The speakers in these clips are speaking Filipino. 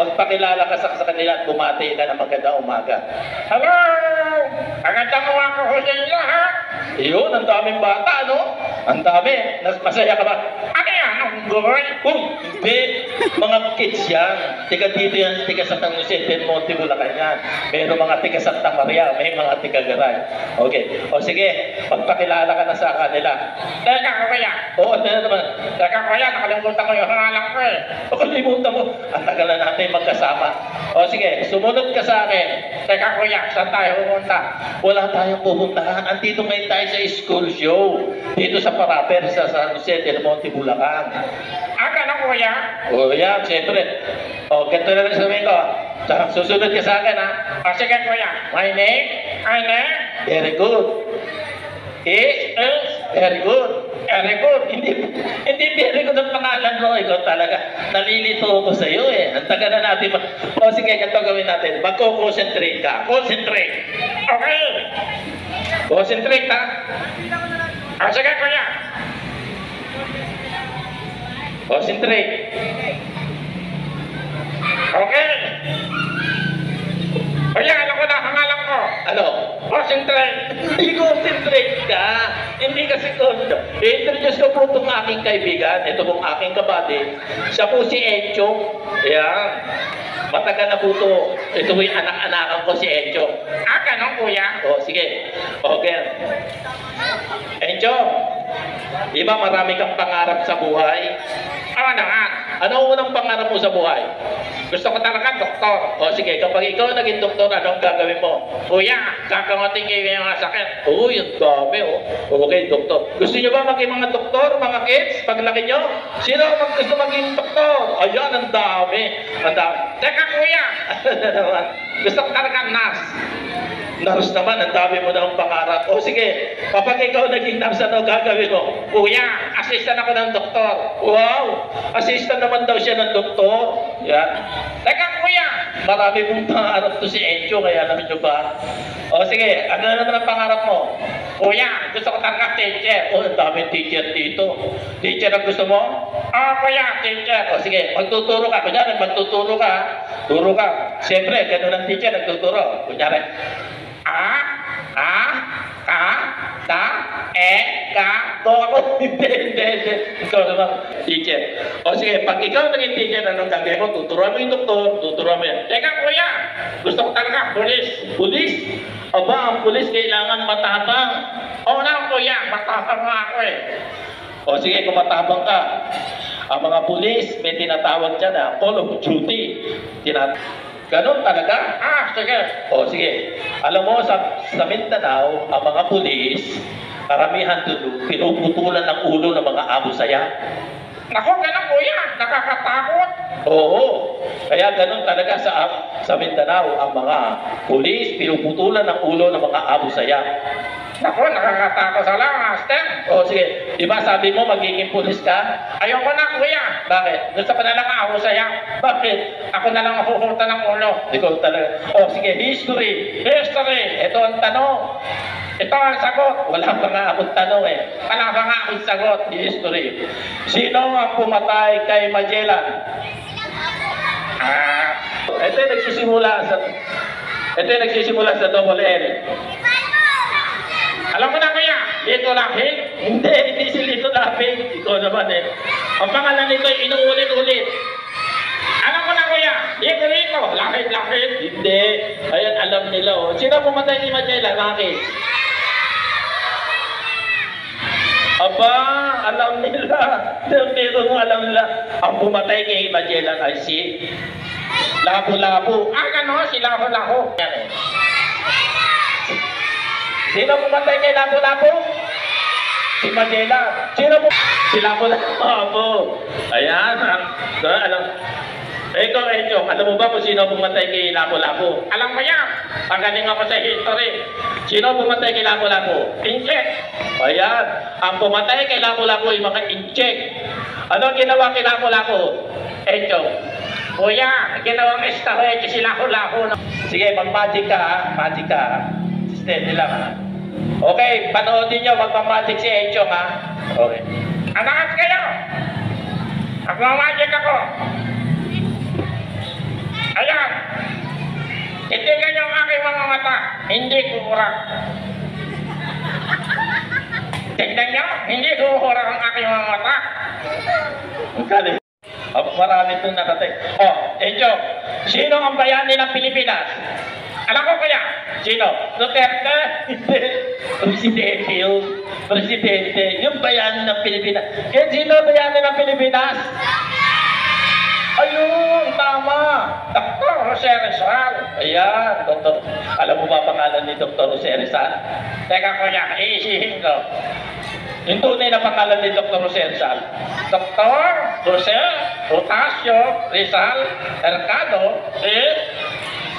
magpakilala ka sa kanila at bumati ka ng magandang umaga. Hello! Magandang umaga ko sa inyo, ha? Yun, ang daming bata, no? Ang dami. Masaya ka ba? Ano yan? Ang goy? Uy, hindi. Mga kids yan. Tiga dito yan, tiga sa San Jose, Del Monte, Bulacan yan. Meron mga tiga Santa Maria, may mga tiga Garay. Okay. O sige, magpakilala ka na sa kanila. Teka, kuya. Oo, ano naman? Teka, kuya. Nakalimutan ko yung pangalan ko, eh. Kalimutan mo. Ang tagal na natin magkasama. O sige, sumunod ka sa akin. Teka, kuya. Saan tayo pumunta? Wala tayong pupuntahan. Andito ngayon tayo sa school show. Dito sa Paraper, sa San Jose, Del Monte, Bulacan. Ganun, kuya? O yan, siyempre. O, ganito na rin sabihin ko. Susunod ka sa akin, ha? Sige, kuya. My name? Very good. Is? Very good. Very good. Hindi very good ang pangalan mo. Ikaw talaga. Nalilito ako sa iyo eh. Ang taga na natin. O sige, ganito gawin natin. Magko-concentrate ka. Concentrate. Okay. Concentrate ha. Sige, kuya. Concentrate. Okay. Kuya, alam ko na pangalan ko. Ano? Concentrate. I-concentrate ka. Hindi kasi i-introduce ko po itong aking kaibigan. Ito pong aking kabady. Siya po si Encho. Ayan. Matagal na po ito. Ito po yung anak-anakan ko si Encho. Ganun, kuya? O, sige. Okay. Encho, di ba marami kang pangarap sa buhay? Ano naman? Ano ang unang pangarap mo sa buhay? Gusto ko talaga, doktor. O sige, kapag ikaw naging doktor, anong gagawin mo? Kuya, gagawatin kayo yung mga sakit. Uy, ang dami oh. Okay, doktor. Gusto nyo ba maging mga doktor, mga kids, paglaki nyo? Sino ang gusto maging doktor? Ayan, ang dami. Ang dami. Teka, kuya. Ano naman? Gusto ko talaga nurse. Nurse naman, ang dami mo na ang pangarap. O sige, kapag ikaw naging nurse, ano gagawin mo? Kuya, assistant ako ng doktor. Wow! Assistant naman daw siya ng doktor. Yan. Teka, kuya. Marami mong pangarap to si Encho, kaya alam nyo ba? O sige, ano naman ang pangarap mo? Kuya, gusto ko talaga teacher. Oh, ang daming teacher dito. Teacher ang gusto mo? Kuya, teacher. O sige, magtuturo ka. Kunyari, magtuturo ka. Turo ka. Siyempre, ganun ang teacher, nagtuturo. Kunyari, to ako. Hindi. Ikaw naman, teacher. O sige, pag ikaw naging teacher, anong gagawin mo? Tuturuan mo yung doktor, tuturuan mo yan. Teka, kuya. Gusto ko talaga pulis. Pulis? Aba, ang pulis kailangan matapang. Oo na, kuya. Matapang nga ako eh. O sige, kung matapang ka, ang mga pulis, may tinatawag dyan na call of duty. Ganon talaga? Sige. O sige, alam mo, sa Mindanao, ang mga pulis, karamihan doon, pinuputulan ng ulo ng mga amo saya. Naku, ganun, kuya. Nakakatakot. Oo, kaya ganon talaga sa Mindanao, ang mga pulis, pinuputulan ng ulo ng mga amo saya. Naku, nakakatakot sa lang, master. O sige, di ba sabi mo magiging pulis ka? Ayoko na, kuya. Bakit? Gusto ko na lang ako saya. Bakit? Ako na lang mahuhutan ng ulo. Ikaw talaga. O sige, history. History. Ito ang tanong. Ito ang sagot. Wala pa nga akong tanong eh. Wala ba nga akong sagot? History. Sino ang pumatay kay Magellan? Ito yung nagsisimula sa double L. Alam mo na, kuya. Lito Lapid. Hindi si Lito Lapid. Ikaw naman eh. Ang pangalan nito ay inuulit-ulit. Alam mo na, kuya. Lito. Lapid. Hindi. Ayan, alam nila oh. Sino pumatay ni Magellan? Bakit? Aba, alam nila. Meron alam nila. Ang pumatay kay Magellan ay si Lapu-Lapu. Gano'n, si Laho-Laho. Yan eh. Sino pumatay kay Lapu-Lapu? Si Magellan. Si Lapu-Lapu. Ayan. Alam. Ikaw, Encho, alam mo ba kung sino pumatay kay Lapu-Lapu? Alam mo yan. Pagaling ako sa history. Sino pumatay kay Lapu-Lapu? Incheck. Ayan. Ang pumatay kay Lapu-Lapu ay mga incheck. Ano ang ginawa kay Lapu-Lapu? Encho. Kuya, ginawang estarete si Laho-Laho. Sige, mag-magic ka ha. Magic ka ha. Steady lang ha. Okay, panoodin nyo. Magpa-magic si Encho ha. Okay. Anangat kayo. Magmamagic ako. hindi kukurang. Tignan niyo, hindi kukurang ang aking mga mata. Ang galing. Marami itong nakatay. Enjo, sino ang bayani ng Pilipinas? Alam ko kaya, Sino? Duterte, Hindi. Presidente yun. Presidente. Yung bayani ng Pilipinas. Kaya sino ang bayani ng Pilipinas? Ayun, tama. Dr. Jose Rizal. Ayan, Doktor. Alam mo ba pangalan ni Dr. Jose Rizal? Teka kuya, iisihin ko. Yung tunay na pangalan ni Dr. Jose Rizal. Dr. Jose Otasio Rizal Mercado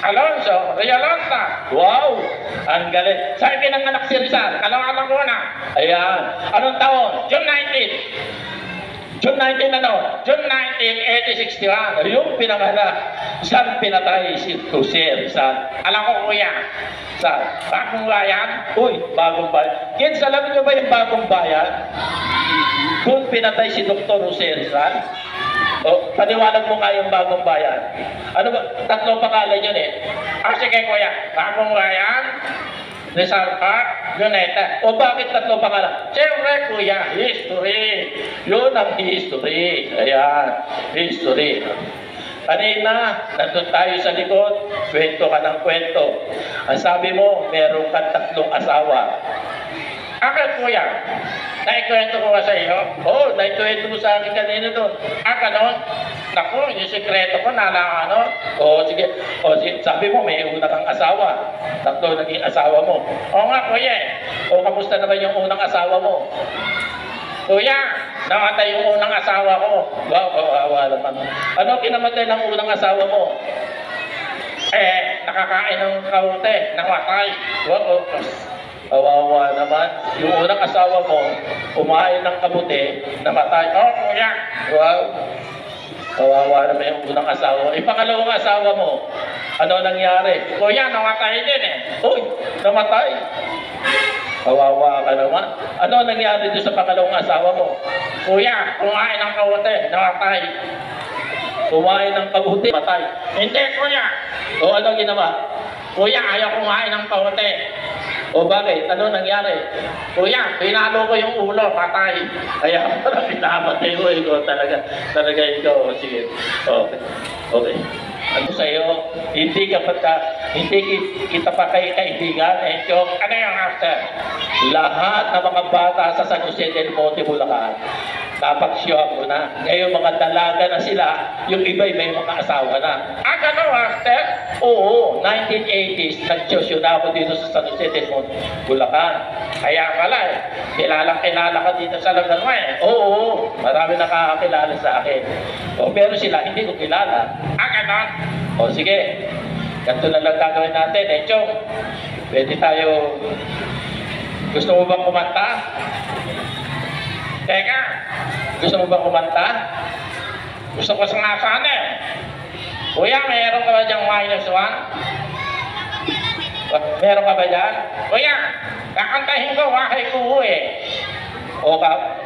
Alonso Rialonta. Wow! Ang galing. Saan pinanganak si Rizal? Alam ko na. Ayan. Anong taon? June 19. June 19 ano? June 19, 1861. Yung pinanganak. Saan pinatay si Jose Rizal? Alam ko kuya. Saan? Bagong bayan. Uy, bagong bayan. Kids, alam niyo ba yung bagong bayan? Kung pinatay si Dr. Jose Rizal? Paniwanag mo nga yung bagong bayan. Ano ba? Tatlong pangalan yun eh. Sige kuya. Bagong bayan. Rizal Park. Juneta. Bakit tatlong pangalan? Siyempre kuya. History. Yun ang history. Ayan, history. Kanina, nandun tayo sa likod, kwento ka ng kwento. Ang sabi mo, meron kang 3 asawa. Akit kuya. Naikwento ko ba sa iyo? Naikwento mo sa akin kanina doon. Ganon? Naku, yung sikreto ko Sige. Sabi mo, may una kang asawa. 3 naging asawa mo. Oo nga kuya. Kamusta naman yung unang asawa mo? Kuya, namatay yung unang asawa ko. Wow, kawawa naman. Ano kinamatay ng unang asawa mo? Nakakain ng kaunti. Namatay. Wow, kawawa naman. Yung unang asawa mo, kumain ng kabuti, namatay. Kuya. Wow. Kawawa naman yung unang asawa. Pangalawang asawa mo, ano nangyari? Kuya, namatay din Namatay. Kawawa ka naman. Ano nangyari doon sa pangalawang asawa mo? Kuya, kumain ng kaunti. Namatay. Kumain ng kabuti, matay. Hindi kuya. Ano ginawa? Kuya, ayaw kumain ng kaunti. Bakit? Ano nangyari? Kuya, pinalo ko yung ulo, patay. Kaya pala pinamatay mo, ikaw talaga ikaw. Sige. Okay. Ano sa'yo? Hindi kita pa kay kaibigan, Enchong. Ano yung after? Lahat ng mga bata sa San Jose del Monte, Bulacan, napagsiyuhan ko na. Ngayon mga dalaga na sila, yung iba'y may mga asawa na. Gano'n after? Oo, 1980s, nag-siyosyo na ako dito sa San Jose del Monte, Bulacan. Kaya pala kilala ka dito sa lugar mo Oo, marami nakakakilala sa akin. Pero sila, hindi ko kilala. Gano'n? Sige. Ganito na lang gagawin natin. Chong, pwede tayo... Gusto mo bang kumanta? Teka. Gusto mo bang kumanta? Gusto ko sa sana Kuya, meron ka ba dyang -1? Meron ka ba dyan? Kuya, kakantahin ko, Wahay Kubo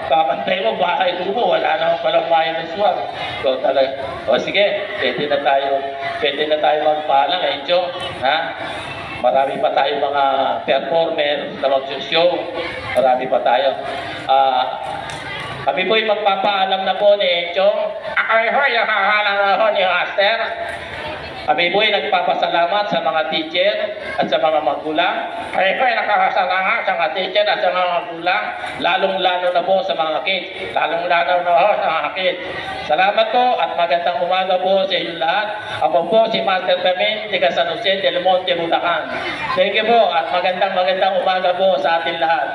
Kakantay mo, Bahay Kubo, wala naman palang -1. Talaga. Sige, pwede na tayo magpalang, Chong. Ha? Marami pa tayo mga performer na mag-show. Marami pa tayo. Kami po'y magpapaalam na po ni Chong. Ako'y nakahalang na ho ni Master. Kami po'y nagpapasalamat sa mga teacher at sa mga magulang. Ako'y nakakasalamat sa mga teacher at sa mga magulang. Lalong-lalo na po sa mga kids. Lalong-lalo na ho sa mga kids. Salamat po at magandang umaga po sa inyo lahat. Ako po si Master Tamin, taga San Jose del Monte, Bulacan. Thank you po at magandang umaga po sa ating lahat.